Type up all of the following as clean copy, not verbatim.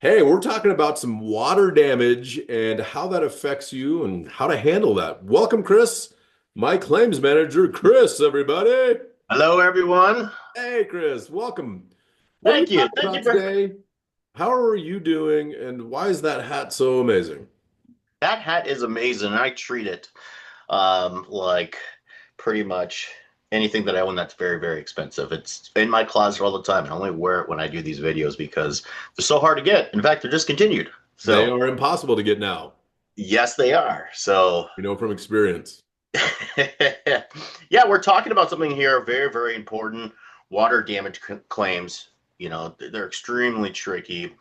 Hey, we're talking about some water damage and how that affects you and how to handle that. Welcome, Chris, my claims manager, Chris, everybody. Hello, everyone. Hey, Chris, welcome. What are we Thank you. talking Thank about you for today? How are you doing, and why is that hat so amazing? that hat is amazing. I treat it like pretty much anything that I own that's very, very expensive. It's in my closet all the time. I only wear it when I do these videos because they're so hard to get. In fact, they're discontinued. They So are impossible to get now, yes, they are. So we know from experience. yeah, we're talking about something here very, very important. Water damage claims. They're extremely tricky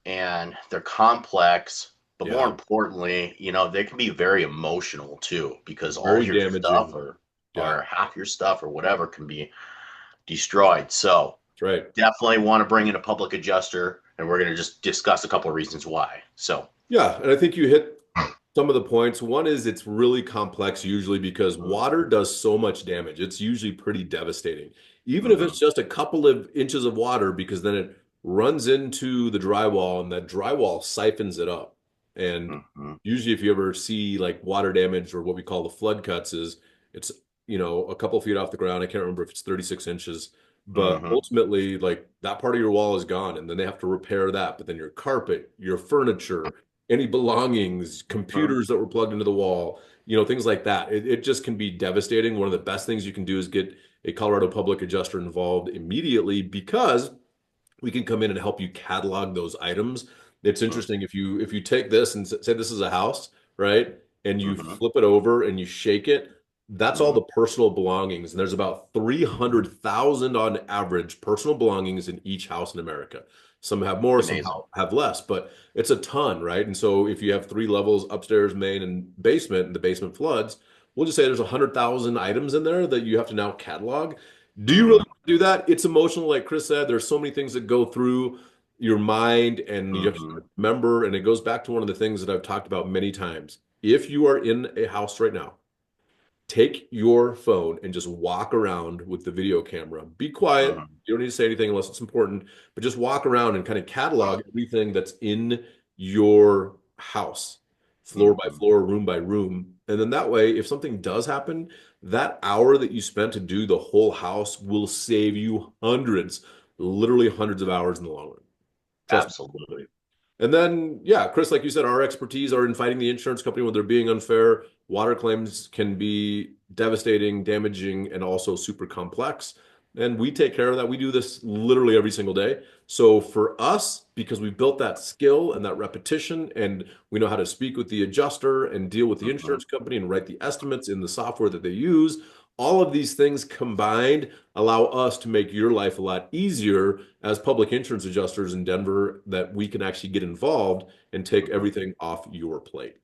and they're complex, but more Yeah, importantly, they can be very emotional too, because all very your stuff damaging. Yeah, or half your stuff or whatever can be destroyed. So that's right. definitely want to bring in a public adjuster, and we're going to just discuss a couple of reasons why. So Yeah, and I think you hit some of the points. One is it's really complex usually because water does so much damage. It's usually pretty devastating. Even if it's mhm, just a couple of inches of water, because then it runs into the drywall and that drywall siphons it up. And mhm, usually if you ever see like water damage or what we call the flood cuts is it's, a couple feet off the ground. I can't remember if it's 36 inches, but mhm, ultimately like that part of your wall is gone and then they have to repair that. But then your carpet, your furniture, any belongings, mhm, computers that were plugged into the wall, things like that. It just can be devastating. One of the best things you can do is get a Colorado public adjuster involved immediately because we can come in and help you catalog those items. It's interesting if you take this and say this is a house, right? And you mhm, flip it over and you shake it, that's all mhm. the personal belongings. And there's about 300,000 on average personal belongings in each house in America. Some have more, some Amazing. have less, but it's a ton, right? And so if you have three levels, upstairs, main, and basement, and the basement floods, we'll just say there's 100,000 items in there that you have to now catalog. Do you really Mhm, want to do that? It's emotional, like Chris said. There's so many things that go through your mind, and you have to mhm, remember. And it goes back to one of the things that I've talked about many times. If you are in a house right now, take your phone and just walk around with the video camera. Be quiet. mhm, You don't need to say anything unless it's important, but just walk around and kind of catalog everything that's in your house, floor by mhm. floor, room by room. And then that way, if something does happen, that hour that you spent to do the whole house will save you hundreds, literally hundreds of hours in the long run. Trust me. Absolutely. And then, yeah, Chris, like you said, our expertise are in fighting the insurance company when they're being unfair. Water claims can be devastating, damaging, and also super complex. And we take care of that. We do this literally every single day. So for us, because we built that skill and that repetition, and we know how to speak with the adjuster and deal with the Mhm. insurance company and write the estimates in the software that they use, all of these things combined allow us to make your life a lot easier as public insurance adjusters in Denver that we can actually get involved and take Mhm. everything off your plate.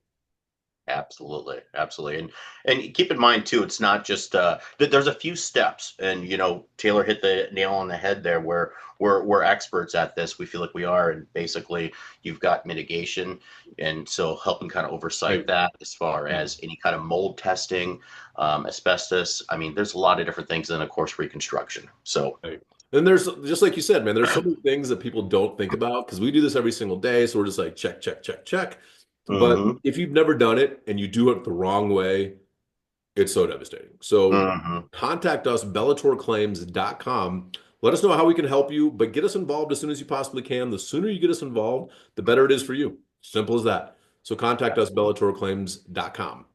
Absolutely, absolutely, and keep in mind too, it's not just that there's a few steps, and Taylor hit the nail on the head there. Where we're experts at this, we feel like we are, and basically you've got mitigation, and so helping kind of oversight Right. that as far as any kind of mold testing, asbestos. I mean, there's a lot of different things, and of course reconstruction. So. Right. And there's just like you said, man, there's so many things that people don't think about because we do this every single day. So we're just like check, check, check, check. But Hmm. if you've never done it and you do it the wrong way, it's so devastating. So Hmm. contact us, bellatorclaims.com. Let us know how we can help you, but get us involved as soon as you possibly can. The sooner you get us involved, the better it is for you. Simple as that. So contact us, Absolutely. bellatorclaims.com.